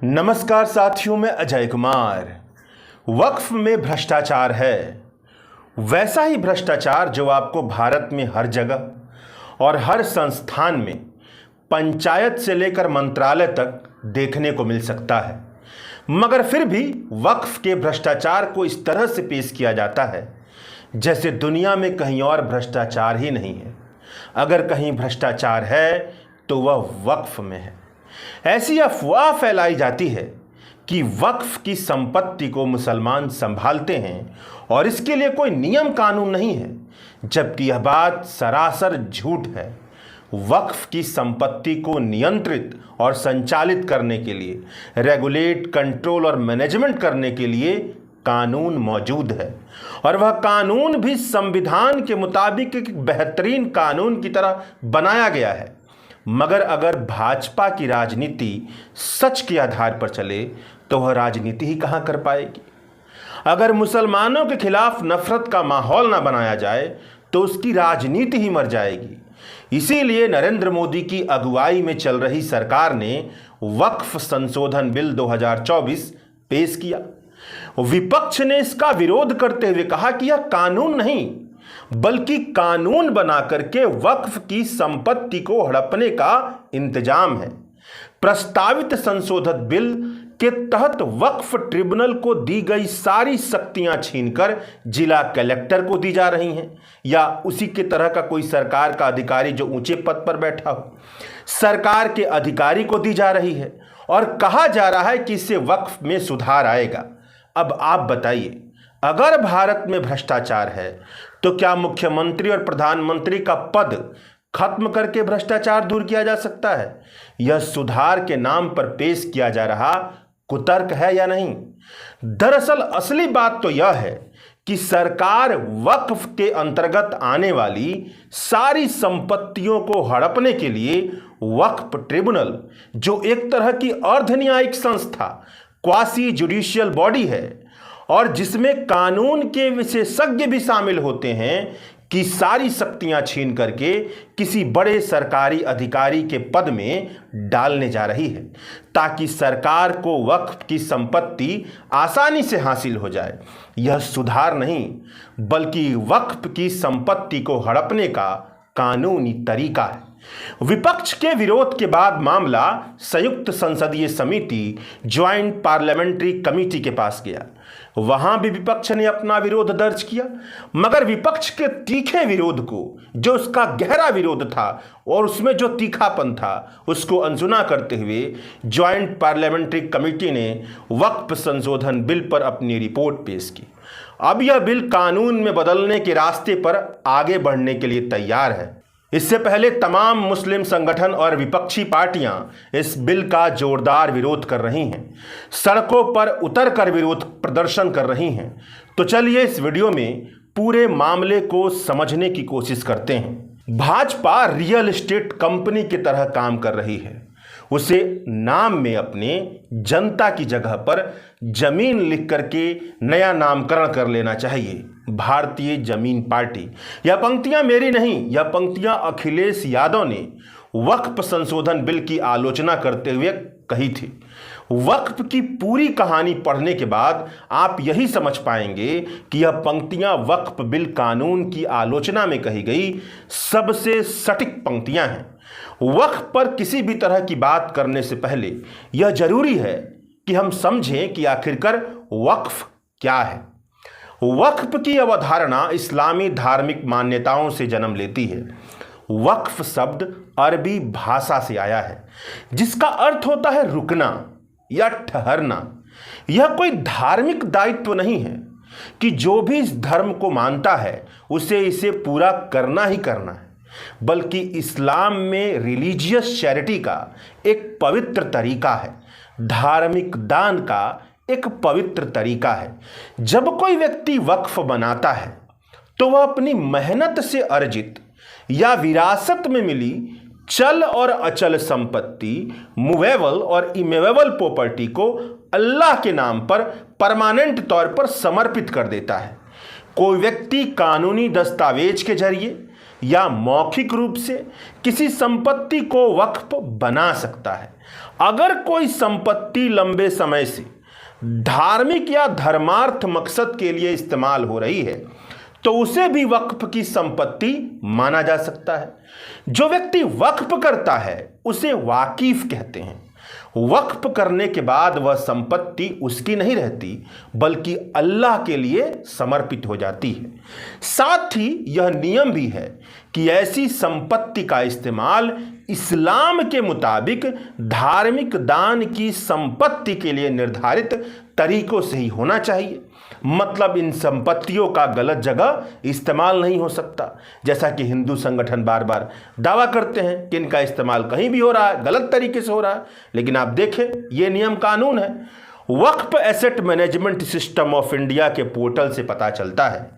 नमस्कार साथियों, मैं अजय कुमार। वक्फ में भ्रष्टाचार है, वैसा ही भ्रष्टाचार जो आपको भारत में हर जगह और हर संस्थान में, पंचायत से लेकर मंत्रालय तक देखने को मिल सकता है। मगर फिर भी वक्फ के भ्रष्टाचार को इस तरह से पेश किया जाता है जैसे दुनिया में कहीं और भ्रष्टाचार ही नहीं है। अगर कहीं भ्रष्टाचार है तो वह वक्फ में है। ऐसी अफवाह फैलाई जाती है कि वक्फ की संपत्ति को मुसलमान संभालते हैं और इसके लिए कोई नियम कानून नहीं है, जबकि यह बात सरासर झूठ है। वक्फ की संपत्ति को नियंत्रित और संचालित करने के लिए, रेगुलेट, कंट्रोल और मैनेजमेंट करने के लिए कानून मौजूद है और वह कानून भी संविधान के मुताबिक एक बेहतरीन कानून की तरह बनाया गया है। मगर अगर भाजपा की राजनीति सच के आधार पर चले तो वह राजनीति ही कहां कर पाएगी। अगर मुसलमानों के खिलाफ नफरत का माहौल ना बनाया जाए तो उसकी राजनीति ही मर जाएगी। इसीलिए नरेंद्र मोदी की अगुवाई में चल रही सरकार ने वक्फ संशोधन बिल 2024 पेश किया। विपक्ष ने इसका विरोध करते हुए कहा कि यह कानून नहीं बल्कि कानून बना करके वक्फ की संपत्ति को हड़पने का इंतजाम है। प्रस्तावित संशोधित बिल के तहत वक्फ ट्रिब्यूनल को दी गई सारी शक्तियां छीनकर जिला कलेक्टर को दी जा रही हैं या उसी के तरह का कोई सरकार का अधिकारी जो ऊंचे पद पर बैठा हो, सरकार के अधिकारी को दी जा रही है और कहा जा रहा है कि इससे वक्फ में सुधार आएगा। अब आप बताइए, अगर भारत में भ्रष्टाचार है तो क्या मुख्यमंत्री और प्रधानमंत्री का पद खत्म करके भ्रष्टाचार दूर किया जा सकता है? यह सुधार के नाम पर पेश किया जा रहा कुतर्क है या नहीं? दरअसल असली बात तो यह है कि सरकार वक्फ के अंतर्गत आने वाली सारी संपत्तियों को हड़पने के लिए वक्फ ट्रिब्यूनल, जो एक तरह की अर्धन्यायिक संस्था, क्वासी जुडिशियल बॉडी है और जिसमें कानून के विशेषज्ञ भी शामिल होते हैं, कि सारी शक्तियां छीन करके किसी बड़े सरकारी अधिकारी के पद में डालने जा रही है ताकि सरकार को वक्फ की संपत्ति आसानी से हासिल हो जाए। यह सुधार नहीं बल्कि वक्फ की संपत्ति को हड़पने का कानूनी तरीका है। विपक्ष के विरोध के बाद मामला संयुक्त संसदीय समिति, ज्वाइंट पार्लियामेंट्री कमेटी के पास गया। वहां भी विपक्ष ने अपना विरोध दर्ज किया, मगर विपक्ष के तीखे विरोध को, जो उसका गहरा विरोध था और उसमें जो तीखापन था, उसको अनसुना करते हुए ज्वाइंट पार्लियामेंट्री कमेटी ने वक्फ संशोधन बिल पर अपनी रिपोर्ट पेश की। अब यह बिल कानून में बदलने के रास्ते पर आगे बढ़ने के लिए तैयार है। इससे पहले तमाम मुस्लिम संगठन और विपक्षी पार्टियां इस बिल का जोरदार विरोध कर रही हैं, सड़कों पर उतरकर विरोध प्रदर्शन कर रही हैं। तो चलिए इस वीडियो में पूरे मामले को समझने की कोशिश करते हैं। भाजपा रियल एस्टेट कंपनी की तरह काम कर रही है। उसे नाम में अपने जनता की जगह पर जमीन लिख करके नया नामकरण कर लेना चाहिए, भारतीय जमीन पार्टी। यह पंक्तियां मेरी नहीं, यह पंक्तियां अखिलेश यादव ने वक्फ संशोधन बिल की आलोचना करते हुए कही थी। वक्फ की पूरी कहानी पढ़ने के बाद आप यही समझ पाएंगे कि यह पंक्तियां वक्फ बिल कानून की आलोचना में कही गई सबसे सटीक पंक्तियां हैं। वक्फ पर किसी भी तरह की बात करने से पहले यह जरूरी है कि हम समझें कि आखिरकार वक्फ क्या है। वक्फ की अवधारणा इस्लामी धार्मिक मान्यताओं से जन्म लेती है। वक्फ शब्द अरबी भाषा से आया है, जिसका अर्थ होता है रुकना या ठहरना। यह कोई धार्मिक दायित्व नहीं है कि जो भी इस धर्म को मानता है उसे इसे पूरा करना ही करना है, बल्कि इस्लाम में रिलीजियस चैरिटी का एक पवित्र तरीका है, धार्मिक दान का एक पवित्र तरीका है। जब कोई व्यक्ति वक्फ बनाता है तो वह अपनी मेहनत से अर्जित या विरासत में मिली चल और अचल संपत्ति, मूवेबल और इमूवेबल प्रॉपर्टी को अल्लाह के नाम पर परमानेंट तौर पर समर्पित कर देता है। कोई व्यक्ति कानूनी दस्तावेज के जरिए या मौखिक रूप से किसी संपत्ति को वक्फ बना सकता है। अगर कोई संपत्ति लंबे समय से धार्मिक या धर्मार्थ मकसद के लिए इस्तेमाल हो रही है तो उसे भी वक्फ की संपत्ति माना जा सकता है। जो व्यक्ति वक्फ करता है उसे वाकिफ कहते हैं। वक्फ करने के बाद वह संपत्ति उसकी नहीं रहती बल्कि अल्लाह के लिए समर्पित हो जाती है। साथ ही यह नियम भी है कि ऐसी संपत्ति का इस्तेमाल इस्लाम के मुताबिक धार्मिक दान की संपत्ति के लिए निर्धारित तरीकों से ही होना चाहिए। मतलब इन संपत्तियों का गलत जगह इस्तेमाल नहीं हो सकता, जैसा कि हिंदू संगठन बार बार दावा करते हैं कि इनका इस्तेमाल कहीं भी हो रहा है, गलत तरीके से हो रहा है। लेकिन आप देखें, ये नियम कानून है। Waqf asset management system of India के पोर्टल से पता चलता है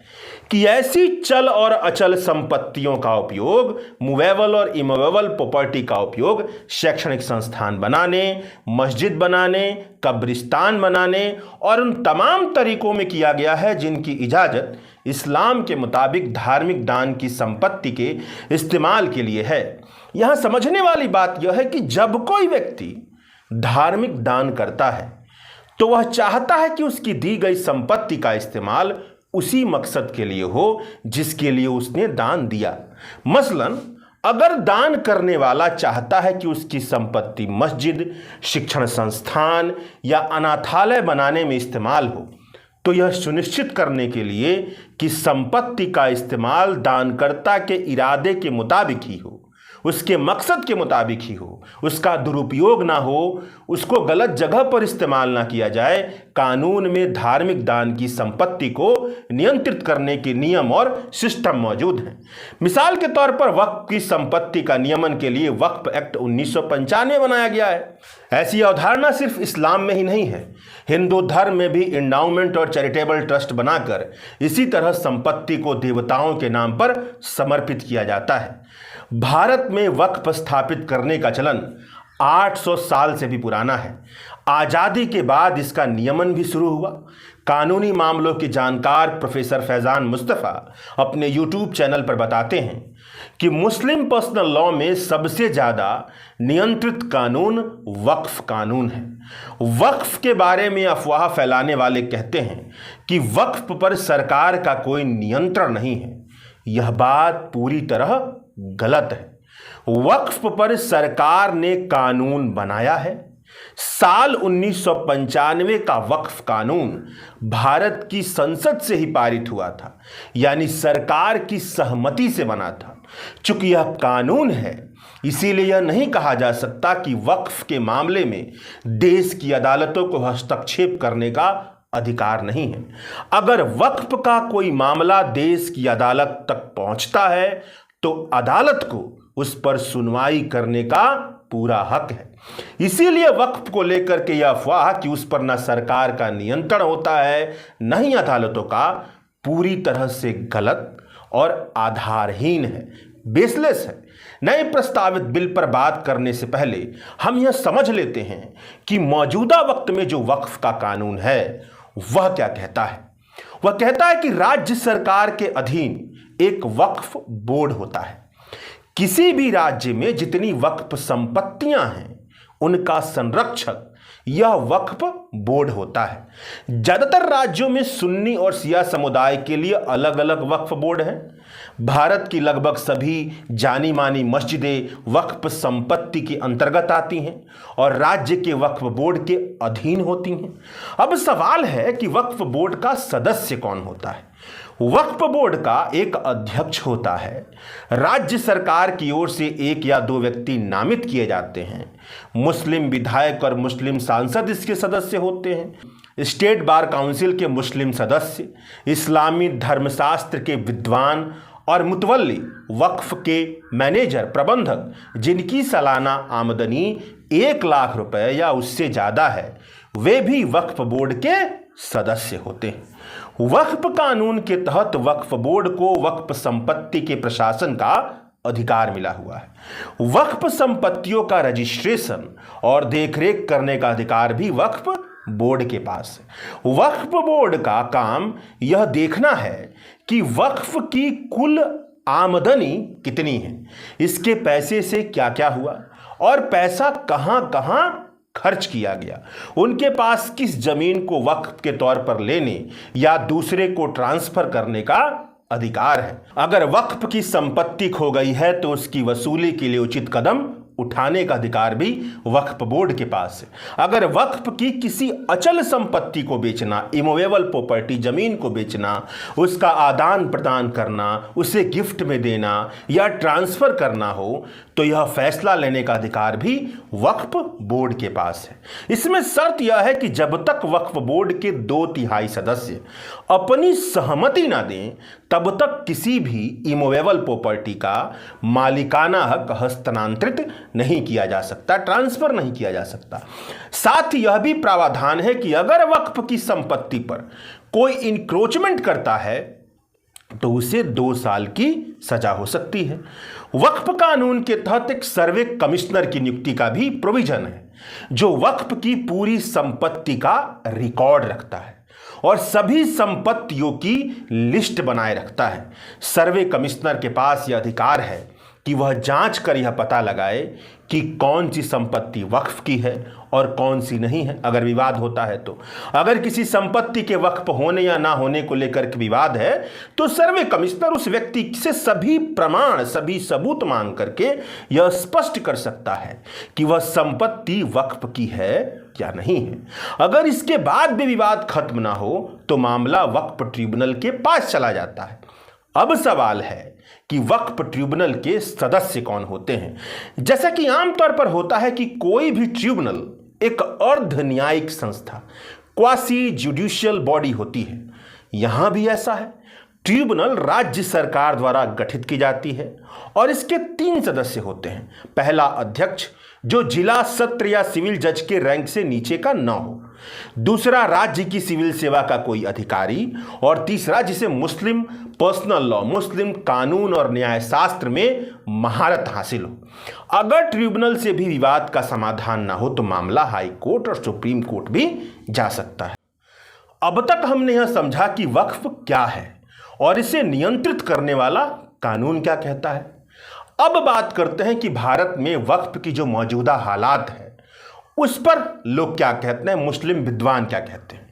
कि ऐसी चल और अचल संपत्तियों का उपयोग, मूवेबल और इमूवेबल प्रॉपर्टी का उपयोग शैक्षणिक संस्थान बनाने, मस्जिद बनाने, कब्रिस्तान बनाने और उन तमाम तरीकों में किया गया है जिनकी इजाज़त इस्लाम के मुताबिक धार्मिक दान की संपत्ति के इस्तेमाल के लिए है। यहाँ समझने वाली बात यह है कि जब कोई व्यक्ति धार्मिक दान करता है तो वह चाहता है कि उसकी दी गई संपत्ति का इस्तेमाल उसी मकसद के लिए हो जिसके लिए उसने दान दिया। मसलन अगर दान करने वाला चाहता है कि उसकी संपत्ति मस्जिद, शिक्षण संस्थान या अनाथालय बनाने में इस्तेमाल हो, तो यह सुनिश्चित करने के लिए कि संपत्ति का इस्तेमाल दानकर्ता के इरादे के मुताबिक ही हो, उसके मकसद के मुताबिक ही हो, उसका दुरुपयोग ना हो, उसको गलत जगह पर इस्तेमाल ना किया जाए। कानून में धार्मिक दान की संपत्ति को नियंत्रित करने के नियम और सिस्टम मौजूद हैं। मिसाल के तौर पर वक्फ की संपत्ति का नियमन के लिए वक्फ एक्ट 1995 बनाया गया है। ऐसी अवधारणा सिर्फ इस्लाम में ही नहीं है, हिंदू धर्म में भी इंडाउमेंट और चैरिटेबल ट्रस्ट बनाकर इसी तरह संपत्ति को देवताओं के नाम पर समर्पित किया जाता है। भारत में वक्फ स्थापित करने का चलन 800 साल से भी पुराना है। आज़ादी के बाद इसका नियमन भी शुरू हुआ। कानूनी मामलों के जानकार प्रोफेसर फैज़ान मुस्तफ़ा अपने यूट्यूब चैनल पर बताते हैं कि मुस्लिम पर्सनल लॉ में सबसे ज़्यादा नियंत्रित कानून वक्फ कानून है। वक्फ के बारे में अफवाह फैलाने वाले कहते हैं कि वक्फ पर सरकार का कोई नियंत्रण नहीं है। यह बात पूरी तरह गलत है। वक्फ पर सरकार ने कानून बनाया है। साल 1995 का वक्फ कानून भारत की संसद से ही पारित हुआ था, यानी सरकार की सहमति से बना था। चूंकि यह कानून है, इसीलिए यह नहीं कहा जा सकता कि वक्फ के मामले में देश की अदालतों को हस्तक्षेप करने का अधिकार नहीं है। अगर वक्फ का कोई मामला देश की अदालत तक पहुंचता है तो अदालत को उस पर सुनवाई करने का पूरा हक है। इसीलिए वक्फ को लेकर के यह अफवाह कि उस पर न सरकार का नियंत्रण होता है न ही अदालतों का, पूरी तरह से गलत और आधारहीन है, बेसलेस है। नए प्रस्तावित बिल पर बात करने से पहले हम यह समझ लेते हैं कि मौजूदा वक्त में जो वक्फ का कानून है वह क्या कहता है। वह कहता है कि राज्य सरकार के अधीन एक वक्फ बोर्ड होता है। किसी भी राज्य में जितनी वक्फ संपत्तियां हैं उनका संरक्षक यह वक्फ बोर्ड होता है। ज्यादातर राज्यों में सुन्नी और शिया समुदाय के लिए अलग अलग वक्फ बोर्ड हैं। भारत की लगभग सभी जानी मानी मस्जिदें वक्फ संपत्ति के अंतर्गत आती हैं और राज्य के वक्फ बोर्ड के अधीन होती हैं। अब सवाल है कि वक्फ बोर्ड का सदस्य कौन होता है। वक्फ बोर्ड का एक अध्यक्ष होता है। राज्य सरकार की ओर से एक या दो व्यक्ति नामित किए जाते हैं। मुस्लिम विधायक और मुस्लिम सांसद इसके सदस्य होते हैं। स्टेट बार काउंसिल के मुस्लिम सदस्य, इस्लामी धर्मशास्त्र के विद्वान और मुतवल्ली, वक्फ के मैनेजर प्रबंधक जिनकी सालाना आमदनी 1 लाख रुपए या उससे ज़्यादा है, वे भी वक्फ बोर्ड के सदस्य होते हैं। वक्फ कानून के तहत वक्फ बोर्ड को वक्फ संपत्ति के प्रशासन का अधिकार मिला हुआ है। वक्फ संपत्तियों का रजिस्ट्रेशन और देखरेख करने का अधिकार भी वक्फ बोर्ड के पास है। वक्फ बोर्ड का काम यह देखना है कि वक्फ की कुल आमदनी कितनी है, इसके पैसे से क्या क्या हुआ और पैसा कहां कहां खर्च किया गया, उनके पास किस जमीन को वक्फ के तौर पर लेने या दूसरे को ट्रांसफर करने का अधिकार है। अगर वक्फ की संपत्ति खो गई है तो उसकी वसूली के लिए उचित कदम उठाने का अधिकार भी वक्फ बोर्ड के पास है। अगर वक्फ की किसी अचल संपत्ति को बेचना, इमूवेबल प्रॉपर्टी, जमीन को बेचना, उसका आदान प्रदान करना, उसे गिफ्ट में देना या ट्रांसफर करना हो तो यह फैसला लेने का अधिकार भी वक्फ बोर्ड के पास है। इसमें शर्त यह है कि जब तक वक्फ बोर्ड के 2/3 सदस्य अपनी सहमति ना दें तब तक किसी भी इमूवेबल प्रॉपर्टी का मालिकाना हक हस्तांतरित नहीं किया जा सकता, ट्रांसफर नहीं किया जा सकता। साथ ही यह भी प्रावधान है कि अगर वक्फ की संपत्ति पर कोई इंक्रोचमेंट करता है तो उसे 2 साल की सजा हो सकती है। वक्फ कानून के तहत एक सर्वे कमिश्नर की नियुक्ति का भी प्रोविजन है जो वक्फ की पूरी संपत्ति का रिकॉर्ड रखता है और सभी संपत्तियों की लिस्ट बनाए रखता है। सर्वे कमिश्नर के पास यह अधिकार है कि वह जांच कर यह पता लगाए कि कौन सी संपत्ति वक्फ की है और कौन सी नहीं है, अगर विवाद होता है तो। अगर किसी संपत्ति के वक्फ होने या ना होने को लेकर के विवाद है तो सर्वे कमिश्नर उस व्यक्ति से सभी प्रमाण, सभी सबूत मांग करके यह स्पष्ट कर सकता है कि वह संपत्ति वक्फ की है या नहीं है। अगर इसके बाद भी विवाद खत्म ना हो तो मामला वक्फ ट्रिब्यूनल के पास चला जाता है। अब सवाल है कि वक्फ ट्रिब्यूनल के सदस्य कौन होते हैं। जैसा कि आमतौर पर होता है कि कोई भी ट्रिब्यूनल एक अर्ध न्यायिक संस्था, क्वासी जुडिशियल बॉडी होती है, यहां भी ऐसा है। ट्रिब्यूनल राज्य सरकार द्वारा गठित की जाती है और इसके 3 सदस्य होते हैं। पहला अध्यक्ष जो जिला सत्र या सिविल जज के रैंक से नीचे का न हो, दूसरा राज्य की सिविल सेवा का कोई अधिकारी और तीसरा जिसे मुस्लिम पर्सनल लॉ, मुस्लिम कानून और न्याय शास्त्र में महारत हासिल हो। अगर ट्रिब्यूनल से भी विवाद का समाधान ना हो तो मामला हाई कोर्ट और सुप्रीम कोर्ट भी जा सकता है। अब तक हमने यह समझा कि वक्फ क्या है और इसे नियंत्रित करने वाला कानून क्या कहता है। अब बात करते हैं कि भारत में वक्फ की जो मौजूदा हालात है उस पर लोग क्या कहते हैं, मुस्लिम विद्वान क्या कहते हैं।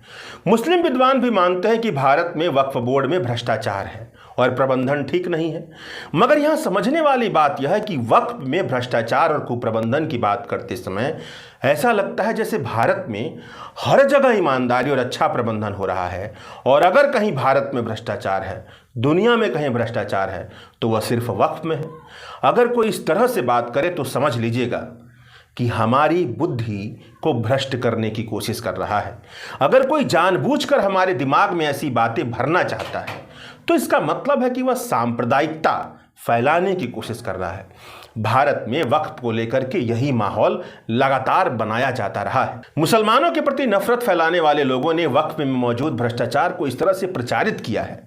मुस्लिम विद्वान भी मानते हैं कि भारत में वक्फ बोर्ड में भ्रष्टाचार है और प्रबंधन ठीक नहीं है। मगर यहां समझने वाली बात यह है कि वक्फ में भ्रष्टाचार और कुप्रबंधन की बात करते समय ऐसा लगता है जैसे भारत में हर जगह ईमानदारी और अच्छा प्रबंधन हो रहा है और अगर कहीं भारत में भ्रष्टाचार है, दुनिया में कहीं भ्रष्टाचार है तो वह सिर्फ वक्फ में है। अगर कोई इस तरह से बात करे तो समझ लीजिएगा कि हमारी बुद्धि को भ्रष्ट करने की कोशिश कर रहा है। अगर कोई जानबूझकर हमारे दिमाग में ऐसी बातें भरना चाहता है तो इसका मतलब है कि वह सांप्रदायिकता फैलाने की कोशिश कर रहा है। भारत में वक्फ को लेकर के यही माहौल लगातार बनाया जाता रहा है। मुसलमानों के प्रति नफरत फैलाने वाले लोगों ने वक्फ में मौजूद भ्रष्टाचार को इस तरह से प्रचारित किया है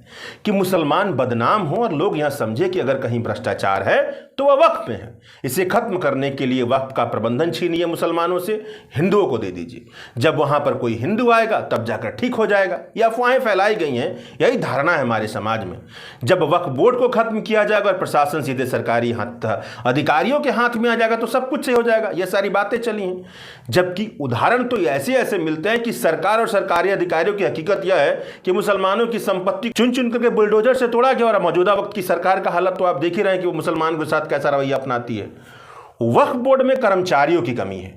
कि मुसलमान बदनाम हो और लोग यह समझे कि अगर कहीं भ्रष्टाचार है तो वह वक्फ में है। इसे खत्म करने के लिए वक्फ का प्रबंधन छीनिए मुसलमानों से, हिंदुओं को दे दीजिए। जब वहां पर कोई हिंदू आएगा तब जाकर ठीक हो जाएगा। ये अफवाहें फैलाई गई हैं, यही धारणा है हमारे समाज में। जब वक्फ बोर्ड को खत्म किया जाएगा और प्रशासन सीधे सरकारी अधिकारियों के हाथ में आ जाएगा तो सब कुछ सही हो जाएगा। ये सारी बातें चली हैं, जबकि उदाहरण तो ऐसे ऐसे मिलते हैं कि सरकार और सरकारी अधिकारियों की हकीकत यह है कि मुसलमानों की संपत्ति चुन चुन करके बुलडोजर से तोड़ा गया। और मौजूदा वक्त की सरकार का हालत तो आप देख ही रहे हैं कि वो मुसलमान के साथ कैसा रवैया अपनाती है। वक्फ बोर्ड में कर्मचारियों की कमी है,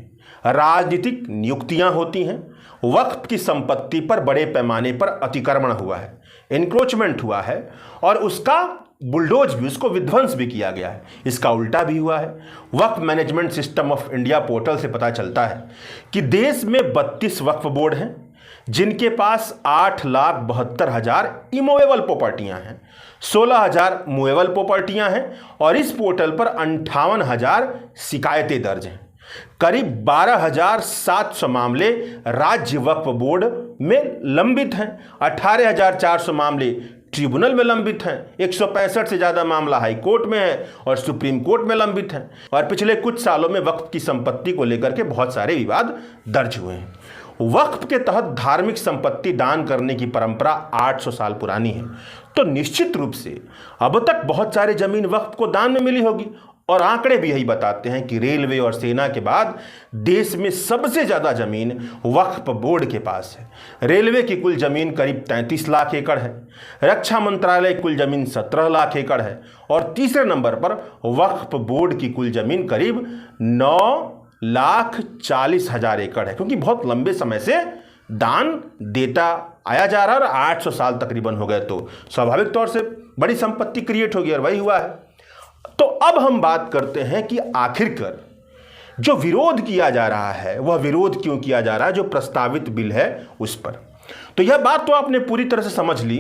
राजनीतिक नियुक्तियां होती हैं, वक्फ की संपत्ति पर बड़े पैमाने पर अतिक्रमण हुआ है, एनक्रोचमेंट हुआ है और उसका बुलडोज भी, उसको विध्वंस भी किया गया है। इसका उल्टा भी हुआ है। Waqf management system of India portal से पता चलता है कि देश में 32 वक्फ बोर्ड हैं जिनके पास 8,72,000 इमूवेबल प्रॉपर्टियां हैं, 16,000 मूवेबल प्रॉपर्टियां हैं और इस पोर्टल पर 58,000 शिकायतें दर्ज हैं। करीब 12,700 मामले राज्य वक्फ बोर्ड में लंबित हैं, 18,400 मामले ट्रिब्यूनल में लंबित हैं, 165 से ज़्यादा मामला हाई कोर्ट में है और सुप्रीम कोर्ट में लंबित हैं। और पिछले कुछ सालों में वक्फ की संपत्ति को लेकर के बहुत सारे विवाद दर्ज हुए हैं। वक्फ के तहत धार्मिक संपत्ति दान करने की परंपरा 800 साल पुरानी है, तो निश्चित रूप से अब तक बहुत सारे जमीन वक्फ को दान में मिली होगी और आंकड़े भी यही बताते हैं कि रेलवे और सेना के बाद देश में सबसे ज़्यादा ज़मीन वक्फ बोर्ड के पास है। रेलवे की कुल ज़मीन करीब 33 लाख एकड़ है, रक्षा मंत्रालय की कुल ज़मीन 17 लाख एकड़ है और तीसरे नंबर पर वक्फ बोर्ड की कुल ज़मीन करीब 9,40,000 एकड़ है, क्योंकि बहुत लंबे समय से दान देता आया जा रहा है और 800 साल तकरीबन हो गए, तो स्वाभाविक तौर से बड़ी संपत्ति क्रिएट होगी और वही हुआ है। तो अब हम बात करते हैं कि आखिरकार जो विरोध किया जा रहा है वह विरोध क्यों किया जा रहा है, जो प्रस्तावित बिल है उस पर। तो यह बात तो आपने पूरी तरह से समझ ली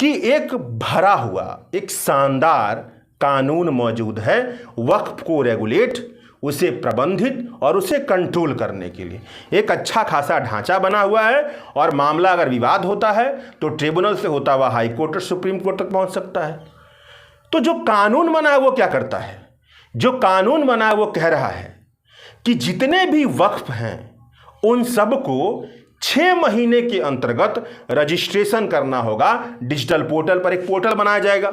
कि एक भरा हुआ एक शानदार कानून मौजूद है वक्फ को रेगुलेट, उसे प्रबंधित और उसे कंट्रोल करने के लिए एक अच्छा खासा ढांचा बना हुआ है। और मामला अगर विवाद होता है तो ट्रिब्यूनल से होता हुआ हाई कोर्ट और सुप्रीम कोर्ट तक पहुंच सकता है। तो जो कानून बना है वो क्या करता है? जो कानून बना है वो कह रहा है कि जितने भी वक्फ हैं उन सबको 6 महीने के अंतर्गत रजिस्ट्रेशन करना होगा। डिजिटल पोर्टल पर एक पोर्टल बनाया जाएगा,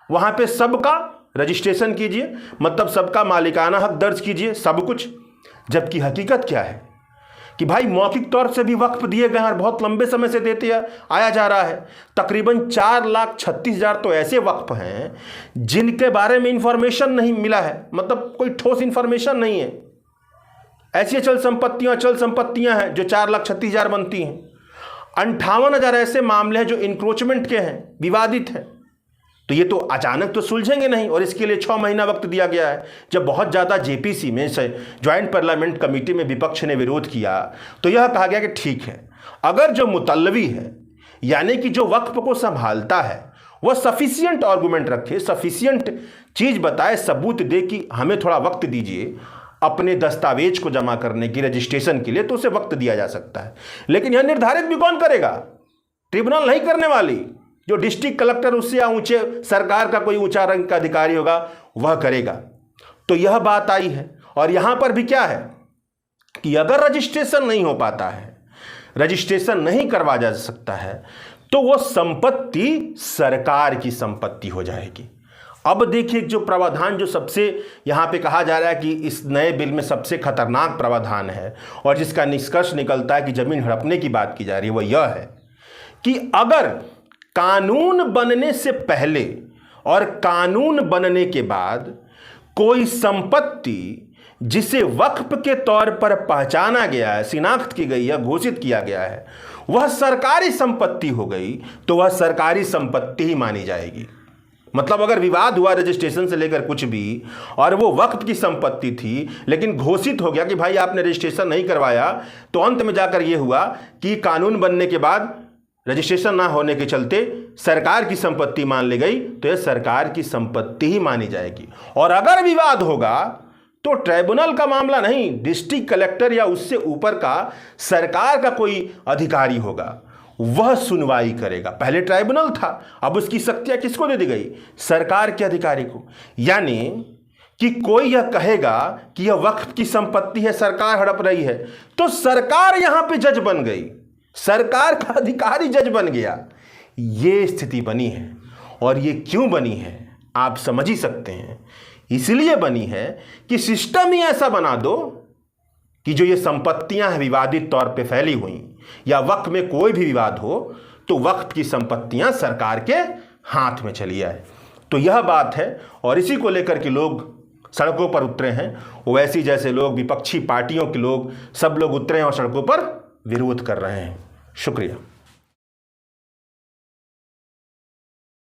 वहां पे सबका रजिस्ट्रेशन कीजिए, मतलब सबका मालिकाना हक दर्ज कीजिए, सब कुछ। जबकि हकीकत क्या है कि भाई मौखिक तौर से भी वक्फ दिए गए हैं और बहुत लंबे समय से देते आया जा रहा है। तकरीबन 4,36,000 तो ऐसे वक्फ हैं जिनके बारे में इंफॉर्मेशन नहीं मिला है, मतलब कोई ठोस इंफॉर्मेशन नहीं है। ऐसी चल संपत्तियां हैं जो 4,36,000 बनती हैं। 58,000 ऐसे मामले हैं जो इंक्रोचमेंट के हैं, विवादित हैं। तो ये तो अचानक तो सुलझेंगे नहीं और इसके लिए 6 महीना वक्त दिया गया है। जब बहुत ज़्यादा जेपीसी में से ज्वाइंट पार्लियामेंट कमेटी में विपक्ष ने विरोध किया तो यह कहा गया कि ठीक है, अगर जो मुतल्लवी है यानी कि जो वक्फ को संभालता है वह सफिशियंट आर्गूमेंट रखे, सफिशियंट चीज़ बताए, सबूत दे कि हमें थोड़ा वक्त दीजिए अपने दस्तावेज को जमा करने की, रजिस्ट्रेशन के लिए, तो उसे वक्त दिया जा सकता है। लेकिन यह निर्धारित भी कौन करेगा? ट्रिब्यूनल नहीं करने वाली। जो डिस्ट्रिक्ट कलेक्टर उससे या ऊंचे सरकार का कोई ऊंचा रंग का अधिकारी होगा वह करेगा। तो यह बात आई है। और यहां पर भी क्या है कि अगर रजिस्ट्रेशन नहीं हो पाता है, रजिस्ट्रेशन नहीं करवा जा सकता है, तो वह संपत्ति सरकार की संपत्ति हो जाएगी। अब देखिए जो प्रावधान जो सबसे यहां पे कहा जा रहा है कि इस नए बिल में सबसे खतरनाक प्रावधान है और जिसका निष्कर्ष निकलता है कि जमीन हड़पने की बात की जा रही है, वह यह है कि अगर कानून बनने से पहले और कानून बनने के बाद कोई संपत्ति जिसे वक्फ के तौर पर पहचाना गया है, शिनाख्त की गई है, घोषित किया गया है, वह सरकारी संपत्ति हो गई तो वह सरकारी संपत्ति ही मानी जाएगी। मतलब अगर विवाद हुआ रजिस्ट्रेशन से लेकर कुछ भी और वो वक्फ की संपत्ति थी लेकिन घोषित हो गया कि भाई आपने रजिस्ट्रेशन नहीं करवाया, तो अंत में जाकर ये हुआ कि कानून बनने के बाद रजिस्ट्रेशन ना होने के चलते सरकार की संपत्ति मान ली गई, तो यह सरकार की संपत्ति ही मानी जाएगी। और अगर विवाद होगा तो ट्राइब्यूनल का मामला नहीं, डिस्ट्रिक्ट कलेक्टर या उससे ऊपर का सरकार का कोई अधिकारी होगा, वह सुनवाई करेगा। पहले ट्राइब्यूनल था, अब उसकी शक्तियां किसको दे दी गई? सरकार के अधिकारी को। यानी कि कोई यह कहेगा कि यह वक्फ की संपत्ति है, सरकार हड़प रही है, तो सरकार यहां पे जज बन गई, सरकार का अधिकारी जज बन गया। ये स्थिति बनी है। और ये क्यों बनी है आप समझ ही सकते हैं। इसलिए बनी है कि सिस्टम ही ऐसा बना दो कि जो ये संपत्तियां हैं विवादित तौर पे फैली हुई या वक्फ में कोई भी विवाद हो तो वक्फ की संपत्तियां सरकार के हाथ में चली आए। तो यह बात है और इसी को लेकर के लोग सड़कों पर उतरे हैं। वैसे जैसे लोग विपक्षी पार्टियों के लोग सब लोग उतरे हैं और सड़कों पर विरोध कर रहे हैं। शुक्रिया।